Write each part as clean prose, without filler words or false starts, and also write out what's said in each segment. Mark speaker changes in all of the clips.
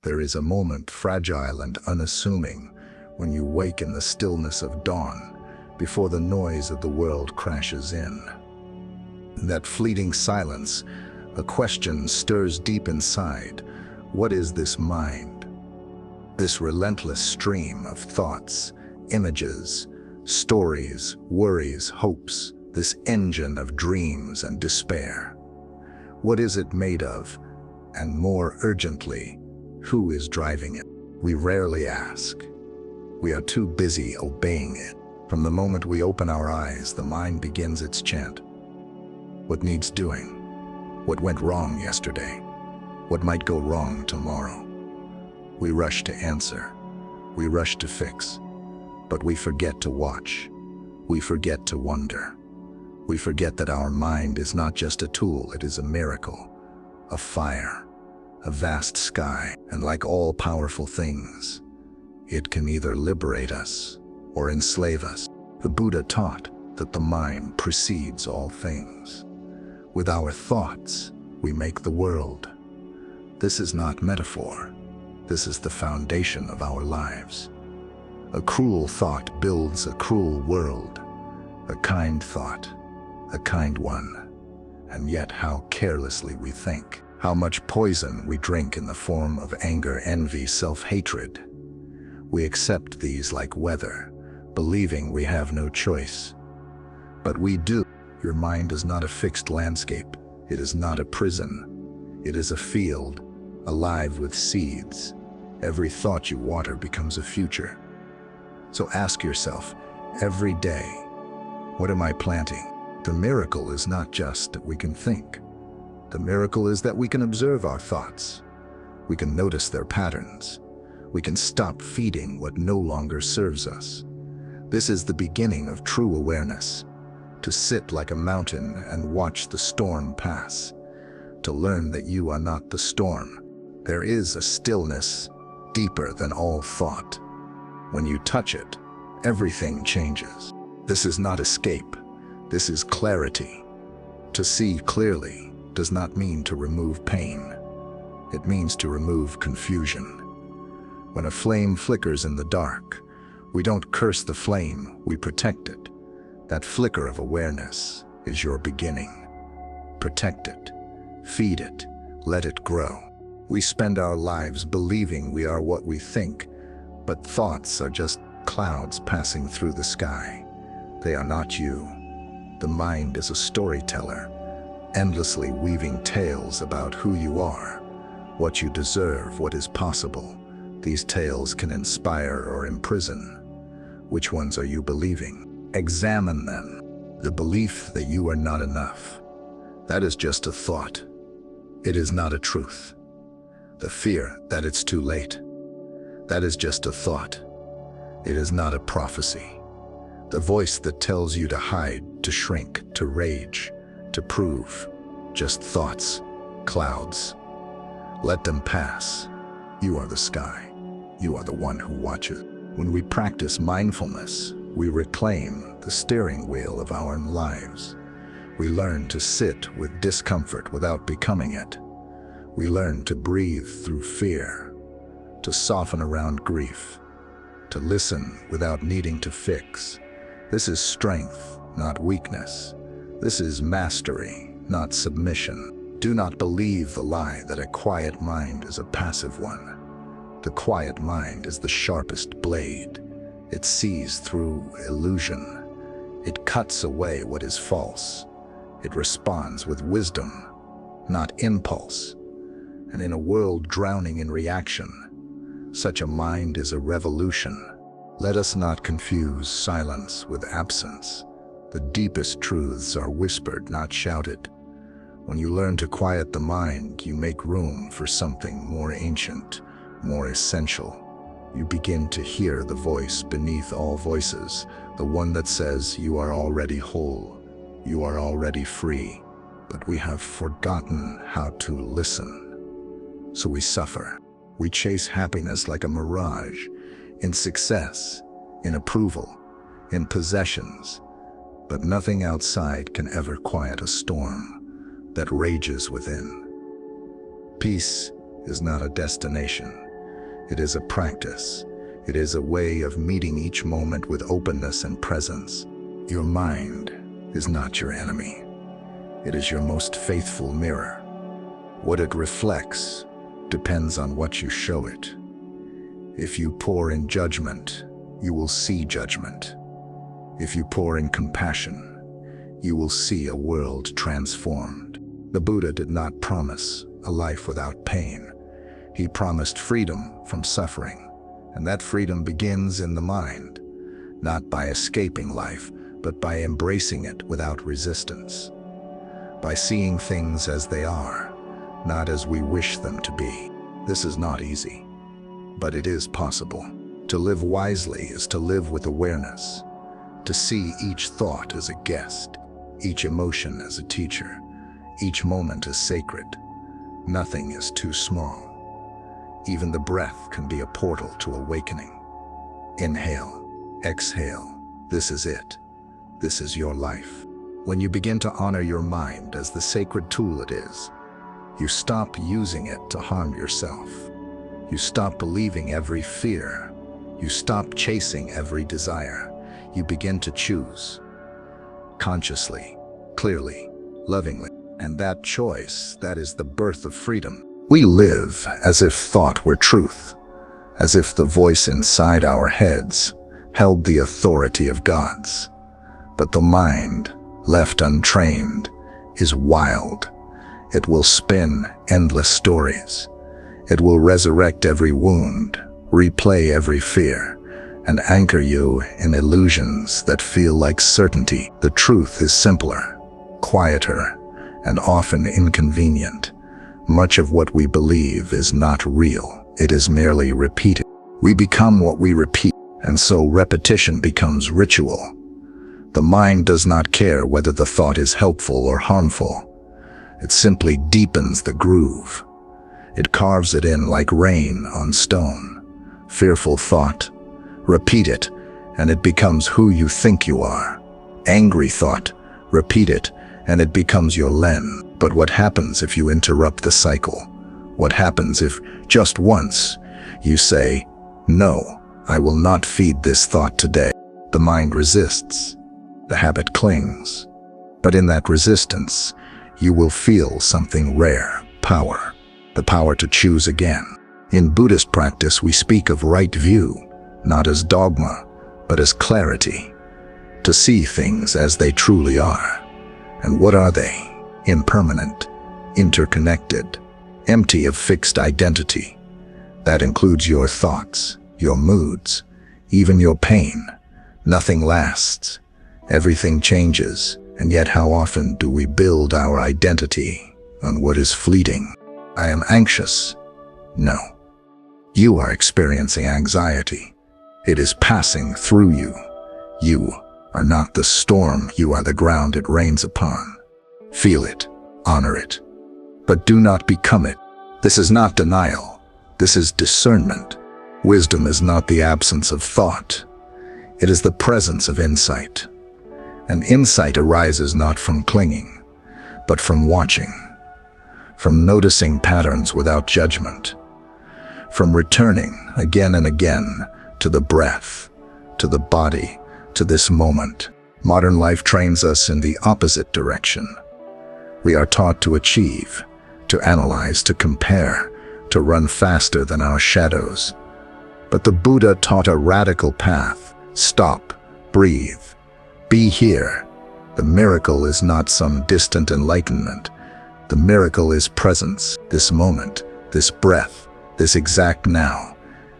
Speaker 1: There is a moment fragile and unassuming when you wake in the stillness of dawn before the noise of the world crashes in. In that fleeting silence, a question stirs deep inside. What is this mind? This relentless stream of thoughts, images, stories, worries, hopes, this engine of dreams and despair. What is it made of? And more urgently, who is driving it? We rarely ask. We are too busy obeying it. From the moment we open our eyes, the mind begins its chant. What needs doing? What went wrong yesterday? What might go wrong tomorrow? We rush to answer. We rush to fix. But we forget to watch. We forget to wonder. We forget that our mind is not just a tool, it is a miracle, a fire, a vast sky, and like all powerful things, it can either liberate us or enslave us. The Buddha taught that the mind precedes all things. With our thoughts, we make the world. This is not metaphor. This is the foundation of our lives. A cruel thought builds a cruel world. A kind thought, a kind one. And yet how carelessly we think. How much poison we drink in the form of anger, envy, self-hatred. We accept these like weather, believing we have no choice. But we do. Your mind is not a fixed landscape. It is not a prison. It is a field, alive with seeds. Every thought you water becomes a future. So ask yourself, every day, what am I planting? The miracle is not just that we can think. The miracle is that we can observe our thoughts. We can notice their patterns. We can stop feeding what no longer serves us. This is the beginning of true awareness. To sit like a mountain and watch the storm pass. To learn that you are not the storm. There is a stillness deeper than all thought. When you touch it, everything changes. This is not escape. This is clarity. To see clearly does not mean to remove pain. It means to remove confusion. When a flame flickers in the dark, we don't curse the flame, we protect it. That flicker of awareness is your beginning. Protect it, feed it, let it grow. We spend our lives believing we are what we think, but thoughts are just clouds passing through the sky. They are not you. The mind is a storyteller, endlessly weaving tales about who you are, what you deserve, what is possible. These tales can inspire or imprison. Which ones are you believing? Examine them. The belief that you are not enough. That is just a thought. It is not a truth. The fear that it's too late. That is just a thought. It is not a prophecy. The voice that tells you to hide, to shrink, to rage, to prove. Just thoughts, clouds. Let them pass. You are the sky. You are the one who watches. When we practice mindfulness, we reclaim the steering wheel of our lives. We learn to sit with discomfort without becoming it. We learn to breathe through fear, to soften around grief, to listen without needing to fix. This is strength, not weakness. This is mastery, not submission. Do not believe the lie that a quiet mind is a passive one. The quiet mind is the sharpest blade. It sees through illusion. It cuts away what is false. It responds with wisdom, not impulse. And in a world drowning in reaction, such a mind is a revolution. Let us not confuse silence with absence. The deepest truths are whispered, not shouted. When you learn to quiet the mind, you make room for something more ancient, more essential. You begin to hear the voice beneath all voices, the one that says you are already whole, you are already free, but we have forgotten how to listen. So we suffer. We chase happiness like a mirage, in success, in approval, in possessions, but nothing outside can ever quiet a storm that rages within. Peace is not a destination. It is a practice. It is a way of meeting each moment with openness and presence. Your mind is not your enemy. It is your most faithful mirror. What it reflects depends on what you show it. If you pour in judgment, you will see judgment. If you pour in compassion, you will see a world transformed. The Buddha did not promise a life without pain. He promised freedom from suffering, and that freedom begins in the mind, not by escaping life, but by embracing it without resistance, by seeing things as they are, not as we wish them to be. This is not easy, but it is possible. To live wisely is to live with awareness, to see each thought as a guest, each emotion as a teacher, each moment as sacred. Nothing is too small. Even the breath can be a portal to awakening. Inhale, exhale. This is it. This is your life. When you begin to honor your mind as the sacred tool it is, you stop using it to harm yourself. You stop believing every fear. You stop chasing every desire. You begin to choose. Consciously, clearly, lovingly. And that choice, that is the birth of freedom. We live as if thought were truth, as if the voice inside our heads held the authority of gods. But the mind, left untrained, is wild. It will spin endless stories. It will resurrect every wound, replay every fear, and anchor you in illusions that feel like certainty. The truth is simpler, quieter, and often inconvenient. Much of what we believe is not real. It is merely repeated. We become what we repeat, and so repetition becomes ritual. The mind does not care whether the thought is helpful or harmful. It simply deepens the groove. It carves it in like rain on stone. Fearful thought. Repeat it, and it becomes who you think you are. Angry thought. Repeat it, and it becomes your lens. But what happens if you interrupt the cycle? What happens if, just once, you say, "No, I will not feed this thought today"? The mind resists. The habit clings. But in that resistance, you will feel something rare, power. The power to choose again. In Buddhist practice, we speak of right view, not as dogma, but as clarity. To see things as they truly are. And what are they? Impermanent, interconnected, empty of fixed identity. That includes your thoughts, your moods, even your pain. Nothing lasts. Everything changes, and yet how often do we build our identity on what is fleeting? I am anxious. No. You are experiencing anxiety. It is passing through you. You are not the storm, you are the ground it rains upon. Feel it, honor it, but do not become it. This is not denial. This is discernment. Wisdom is not the absence of thought. It is the presence of insight. And insight arises not from clinging, but from watching, from noticing patterns without judgment, from returning again and again to the breath, to the body, to this moment. Modern life trains us in the opposite direction. We are taught to achieve, to analyze, to compare, to run faster than our shadows. But the Buddha taught a radical path. Stop, breathe, be here. The miracle is not some distant enlightenment. The miracle is presence, this moment, this breath, this exact now.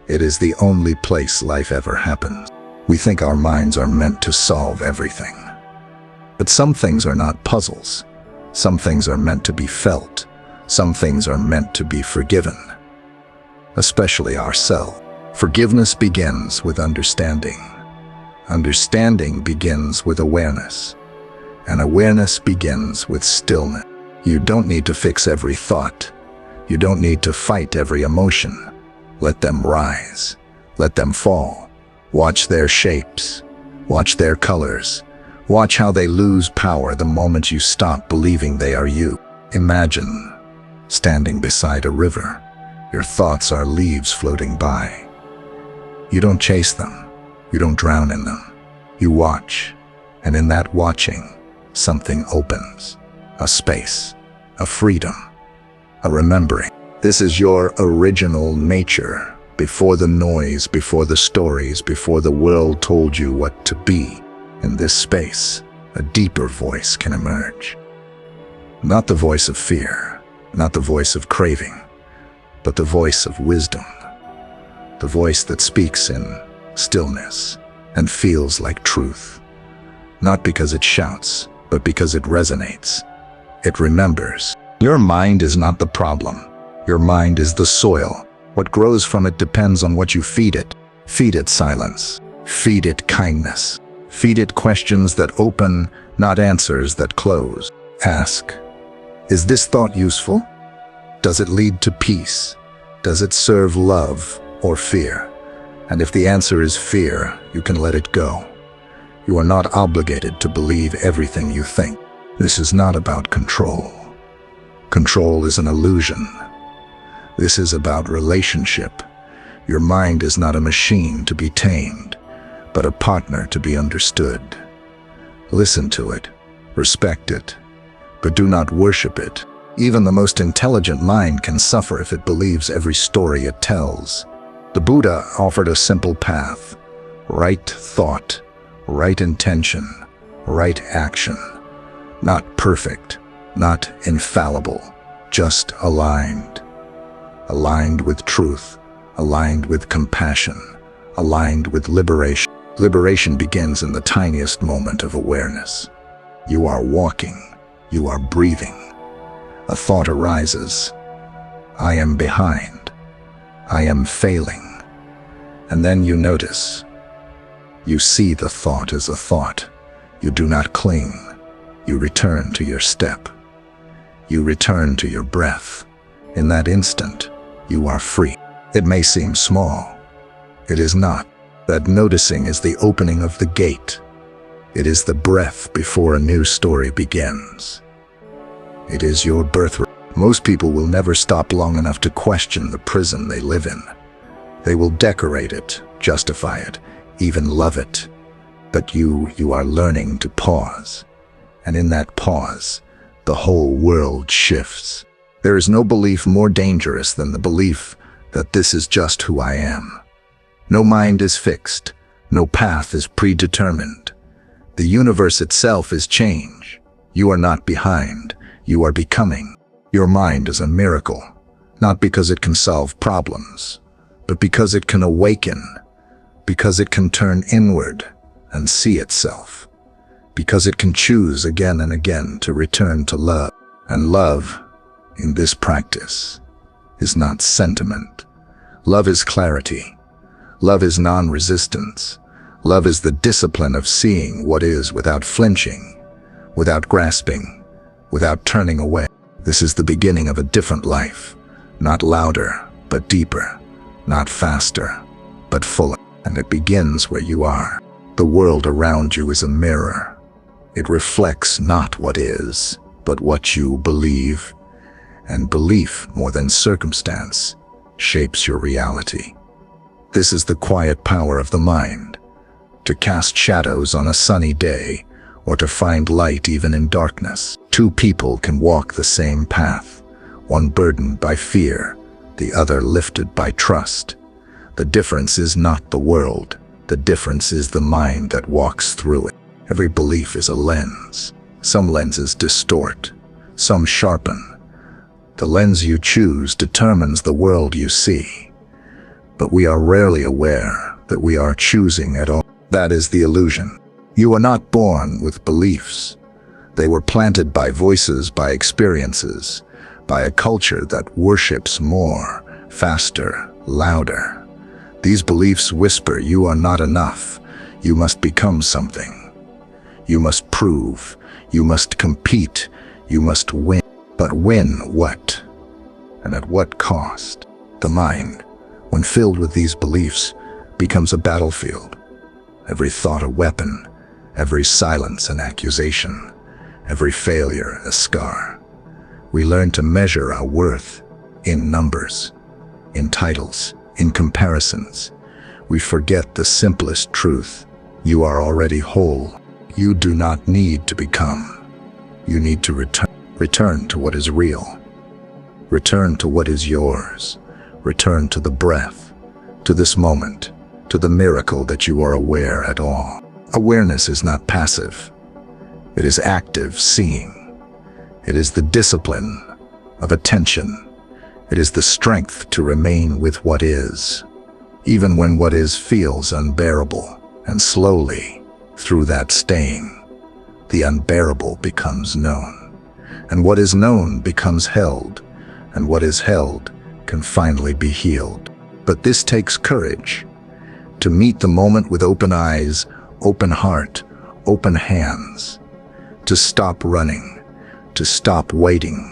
Speaker 1: It is the only place life ever happens. We think our minds are meant to solve everything. But some things are not puzzles. Some things are meant to be felt. Some things are meant to be forgiven. Especially ourselves. Forgiveness begins with understanding. Understanding begins with awareness. And awareness begins with stillness. You don't need to fix every thought. You don't need to fight every emotion. Let them rise. Let them fall. Watch their shapes. Watch their colors. Watch how they lose power the moment you stop believing they are you. Imagine standing beside a river. Your thoughts are leaves floating by. You don't chase them. You don't drown in them. You watch, and in that watching, something opens. A space, a freedom, a remembering. This is your original nature, before the noise, before the stories, before the world told you what to be. In this space, a deeper voice can emerge. Not the voice of fear, not the voice of craving, but the voice of wisdom. The voice that speaks in stillness and feels like truth. Not because it shouts, but because it resonates. It remembers. Your mind is not the problem. Your mind is the soil. What grows from it depends on what you feed it. Feed it silence. Feed it kindness. Feed it questions that open, not answers that close. Ask, is this thought useful? Does it lead to peace? Does it serve love or fear? And if the answer is fear, you can let it go. You are not obligated to believe everything you think. This is not about control. Control is an illusion. This is about relationship. Your mind is not a machine to be tamed, but a partner to be understood. Listen to it, respect it, but do not worship it. Even the most intelligent mind can suffer if it believes every story it tells. The Buddha offered a simple path: right thought, right intention, right action. Not perfect, not infallible, just aligned. Aligned with truth, aligned with compassion, aligned with liberation. Liberation begins in the tiniest moment of awareness. You are walking, you are breathing. A thought arises. I am behind. I am failing. And then you notice. You see the thought as a thought. You do not cling. You return to your step. You return to your breath. In that instant, you are free. It may seem small. It is not. That noticing is the opening of the gate. It is the breath before a new story begins. It is your birthright. Most people will never stop long enough to question the prison they live in. They will decorate it, justify it, even love it. But you are learning to pause. And in that pause, the whole world shifts. There is no belief more dangerous than the belief that this is just who I am. No mind is fixed. No path is predetermined. The universe itself is change. You are not behind. You are becoming. Your mind is a miracle, not because it can solve problems, but because it can awaken, because it can turn inward and see itself, because it can choose again and again to return to love. And love, in this practice, is not sentiment. Love is clarity. Love is non-resistance. Love is the discipline of seeing what is without flinching, without grasping, without turning away. This is the beginning of a different life, not louder, but deeper, not faster, but fuller. And it begins where you are. The world around you is a mirror. It reflects not what is, but what you believe. And belief, more than circumstance, shapes your reality. This is the quiet power of the mind, to cast shadows on a sunny day, or to find light even in darkness. Two people can walk the same path, one burdened by fear, the other lifted by trust. The difference is not the world. The difference is the mind that walks through it. Every belief is a lens. Some lenses distort, some sharpen. The lens you choose determines the world you see. But we are rarely aware that we are choosing at all. That is the illusion. You are not born with beliefs. They were planted by voices, by experiences, by a culture that worships more, faster, louder. These beliefs whisper, you are not enough. You must become something. You must prove. You must compete. You must win. But win what? And at what cost? The mind, when filled with these beliefs, becomes a battlefield. Every thought a weapon, every silence an accusation, every failure a scar. We learn to measure our worth in numbers, in titles, in comparisons. We forget the simplest truth. You are already whole. You do not need to become. You need to return. Return to what is real. Return to what is yours. Return to the breath, to this moment, to the miracle that you are aware at all. Awareness is not passive. It is active seeing. It is the discipline of attention. It is the strength to remain with what is, even when what is feels unbearable. And slowly, through that staying, the unbearable becomes known. And what is known becomes held, and what is held can finally be healed. But this takes courage, to meet the moment with open eyes, open heart, open hands, to stop running, to stop waiting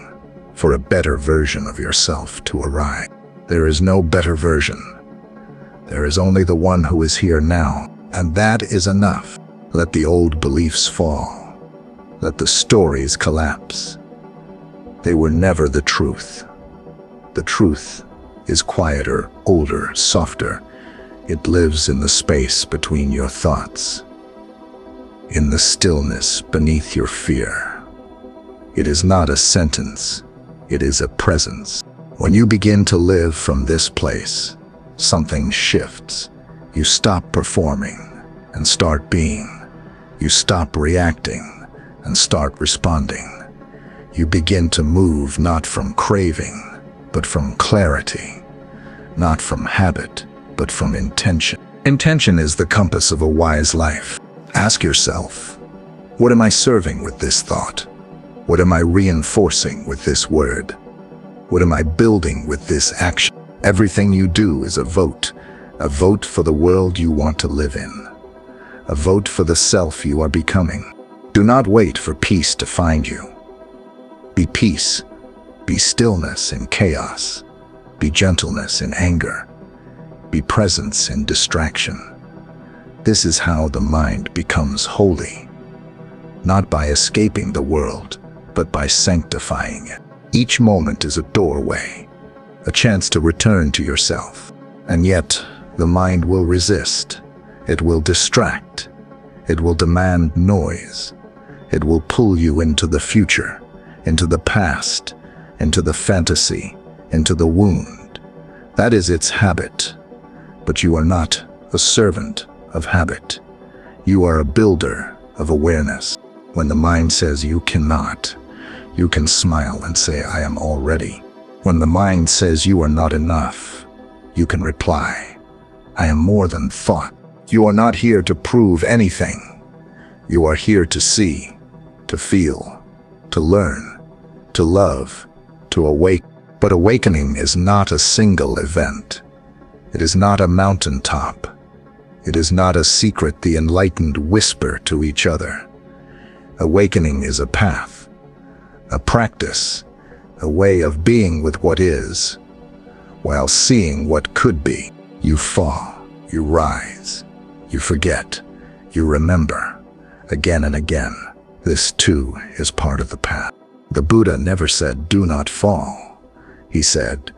Speaker 1: for a better version of yourself to arrive. There is no better version. There is only the one who is here now, and that is enough. Let the old beliefs fall. Let the stories collapse. They were never the truth. The truth is quieter, older, softer. It lives in the space between your thoughts, in the stillness beneath your fear. It is not a sentence, it is a presence. When you begin to live from this place, something shifts. You stop performing and start being. You stop reacting and start responding. You begin to move not from craving, but from clarity, not from habit, but from intention. Intention is the compass of a wise life. Ask yourself, what am I serving with this thought? What am I reinforcing with this word? What am I building with this action? Everything you do is a vote for the world you want to live in, a vote for the self you are becoming. Do not wait for peace to find you. Be peace, be stillness in chaos, be gentleness in anger, be presence in distraction. This is how the mind becomes holy, not by escaping the world, but by sanctifying it. Each moment is a doorway, a chance to return to yourself. And yet, the mind will resist. It will distract. It will demand noise. It will pull you into the future, into the past, into the fantasy, into the wound. That is its habit. But you are not a servant of habit. You are a builder of awareness. When the mind says you cannot, you can smile and say, I am already. When the mind says you are not enough, you can reply, I am more than thought. You are not here to prove anything. You are here to see, to feel, to learn, to love, to awake. But awakening is not a single event. It is not a mountaintop. It is not a secret the enlightened whisper to each other. Awakening is a path, a practice, a way of being with what is, while seeing what could be. You fall, you rise, you forget, you remember, again and again. This too is part of the path. The Buddha never said, do not fall. He said,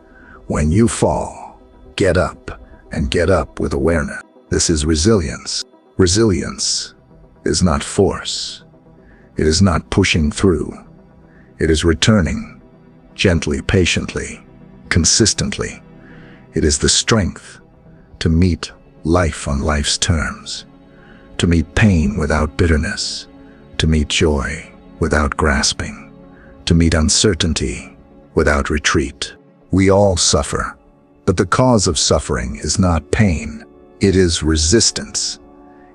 Speaker 1: when you fall, get up, and get up with awareness. This is resilience. Resilience is not force. It is not pushing through. It is returning, gently, patiently, consistently. It is the strength to meet life on life's terms, to meet pain without bitterness, to meet joy without grasping, to meet uncertainty without retreat. We all suffer, but the cause of suffering is not pain. It is resistance.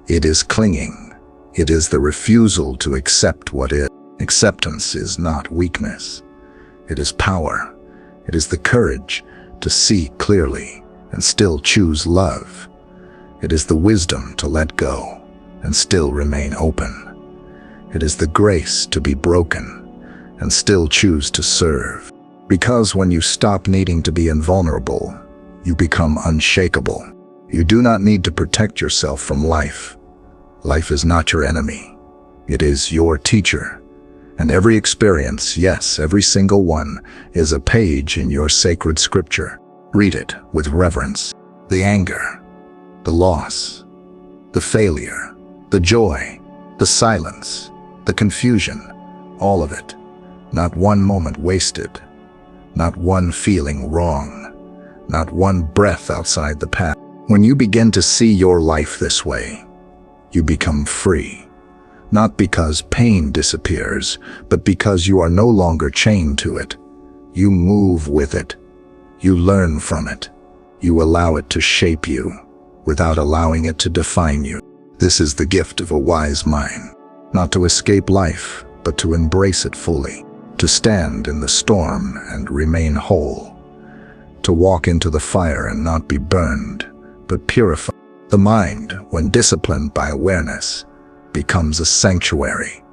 Speaker 1: It is clinging. It is the refusal to accept what is. Acceptance is not weakness. It is power. It is the courage to see clearly and still choose love. It is the wisdom to let go and still remain open. It is the grace to be broken and still choose to serve. Because when you stop needing to be invulnerable, you become unshakable. You do not need to protect yourself from life. Life is not your enemy. It is your teacher. And every experience, yes, every single one, is a page in your sacred scripture. Read it with reverence. The anger, the loss, the failure, the joy, the silence, the confusion, all of it. Not one moment wasted, not one feeling wrong, not one breath outside the path. When you begin to see your life this way, you become free. Not because pain disappears, but because you are no longer chained to it. You move with it. You learn from it. You allow it to shape you, without allowing it to define you. This is the gift of a wise mind. Not to escape life, but to embrace it fully. To stand in the storm and remain whole. To walk into the fire and not be burned, but purified. The mind, when disciplined by awareness, becomes a sanctuary,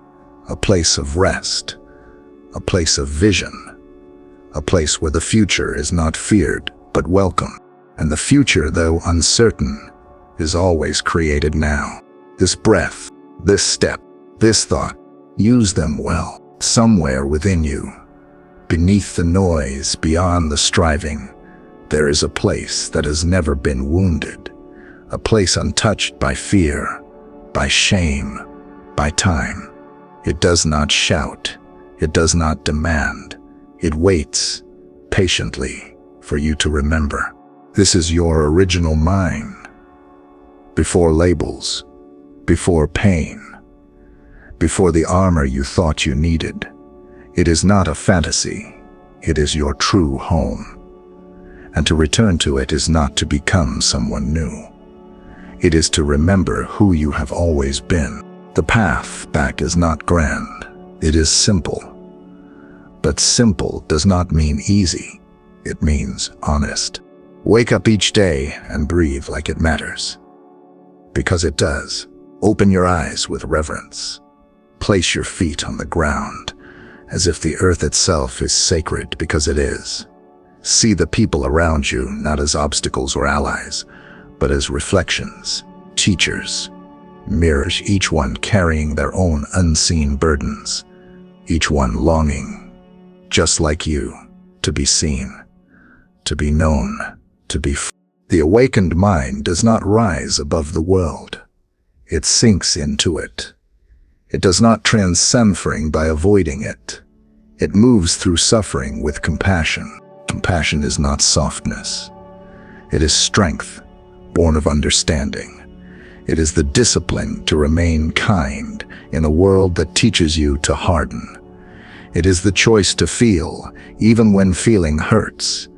Speaker 1: a place of rest, a place of vision, a place where the future is not feared, but welcome. And the future, though uncertain, is always created now. This breath, this step, this thought, use them well. Somewhere within you, beneath the noise, beyond the striving, there is a place that has never been wounded, a place untouched by fear, by shame, by time. It does not shout, it does not demand, it waits patiently for you to remember. This is your original mind, before labels, before pain, before the armor you thought you needed. It is not a fantasy, it is your true home. And to return to it is not to become someone new. It is to remember who you have always been. The path back is not grand, it is simple. But simple does not mean easy, it means honest. Wake up each day and breathe like it matters. Because it does. Open your eyes with reverence. Place your feet on the ground, as if the earth itself is sacred, because it is. See the people around you not as obstacles or allies, but as reflections, teachers, mirrors, each one carrying their own unseen burdens, each one longing, just like you, to be seen, to be known, to be free. The awakened mind does not rise above the world. It sinks into it. It does not transcend suffering by avoiding it. It moves through suffering with compassion. Compassion is not softness. It is strength, born of understanding. It is the discipline to remain kind in a world that teaches you to harden. It is the choice to feel, even when feeling hurts.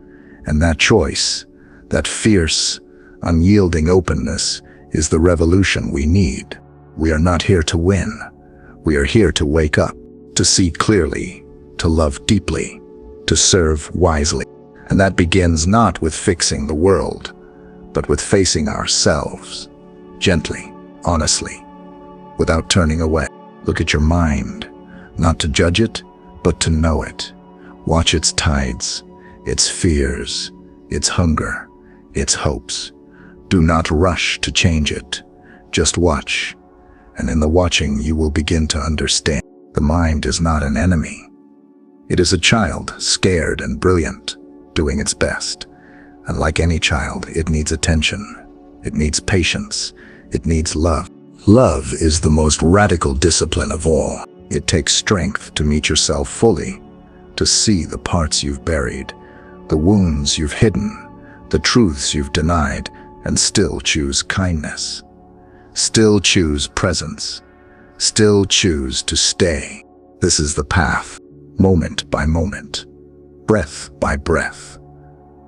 Speaker 1: And that choice, that fierce, unyielding openness, is the revolution we need. We are not here to win. We are here to wake up, to see clearly, to love deeply, to serve wisely. And that begins not with fixing the world, but with facing ourselves, gently, honestly, without turning away. Look at your mind, not to judge it, but to know it. Watch its tides, its fears, its hunger, its hopes. Do not rush to change it. Just watch. And in the watching, you will begin to understand. The mind is not an enemy. It is a child, scared and brilliant, doing its best. And like any child, it needs attention. It needs patience. It needs love. Love is the most radical discipline of all. It takes strength to meet yourself fully, to see the parts you've buried, the wounds you've hidden, the truths you've denied, and still choose kindness. Still choose presence. Still choose to stay. This is the path, moment by moment, breath by breath.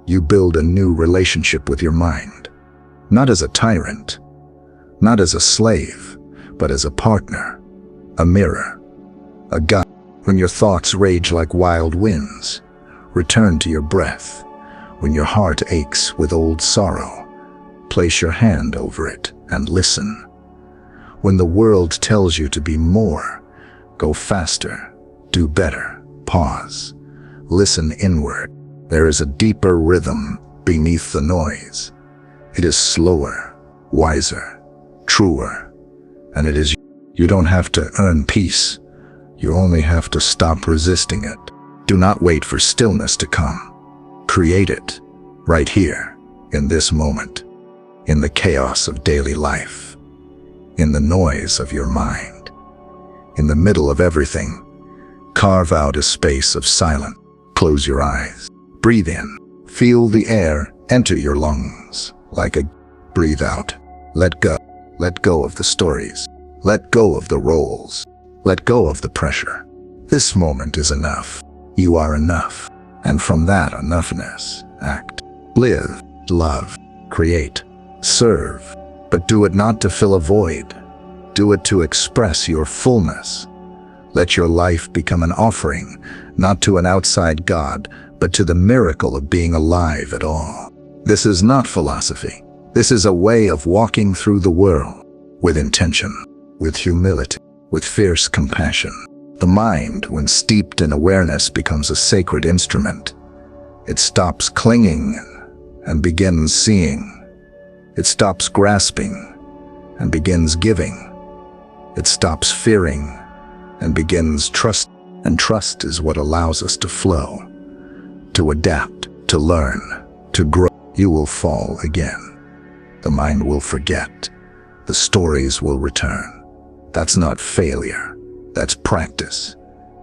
Speaker 1: You build a new relationship with your mind, not as a tyrant, not as a slave, but as a partner, a mirror, a guide. When your thoughts rage like wild winds, return to your breath. When your heart aches with old sorrow, place your hand over it and listen. When the world tells you to be more, go faster, do better, pause, listen inward. There is a deeper rhythm beneath the noise. It is slower, wiser, truer, and it is you don't have to earn peace. You only have to stop resisting it. Do not wait for stillness to come. Create it, right here, in this moment, in the chaos of daily life, in the noise of your mind. In the middle of everything, carve out a space of silence. Close your eyes. Breathe in. Feel the air enter your lungs like a breathe out. Let go. Let go of the stories. Let go of the roles. Let go of the pressure. This moment is enough. You are enough. And from that enoughness, act. Live, love, create, serve. But do it not to fill a void. Do it to express your fullness. Let your life become an offering, not to an outside God, but to the miracle of being alive at all. This is not philosophy. This is a way of walking through the world with intention, with humility, with fierce compassion. The mind, when steeped in awareness, becomes a sacred instrument. It stops clinging and begins seeing. It stops grasping and begins giving. It stops fearing and begins trust. And trust is what allows us to flow, to adapt, to learn, to grow. You will fall again. The mind will forget. The stories will return. That's not failure. That's practice.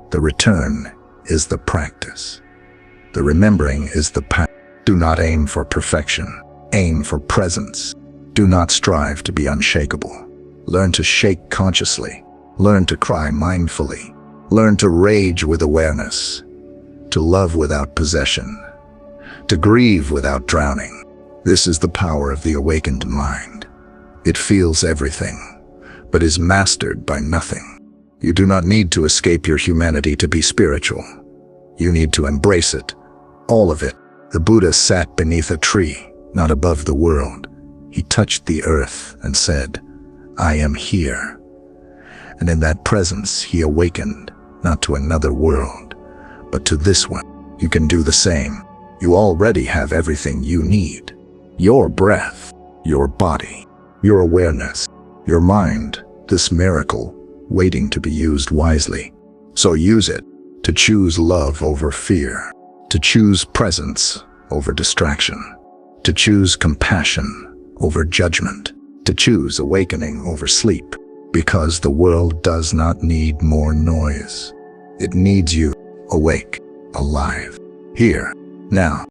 Speaker 1: The return is the practice. The remembering is the path. Do not aim for perfection. Aim for presence. Do not strive to be unshakable. Learn to shake consciously. Learn to cry mindfully. Learn to rage with awareness. To love without possession. To grieve without drowning. This is the power of the awakened mind. It feels everything, but is mastered by nothing. You do not need to escape your humanity to be spiritual. You need to embrace it, all of it. The Buddha sat beneath a tree, not above the world. He touched the earth and said, "I am here." And in that presence, he awakened, not to another world, but to this one. You can do the same. You already have everything you need. Your breath, your body, your awareness, your mind, this miracle, waiting to be used wisely. So use it to choose love over fear, to choose presence over distraction, to choose compassion over judgment, to choose awakening over sleep, because the world does not need more noise. It needs you, awake, alive, here, now.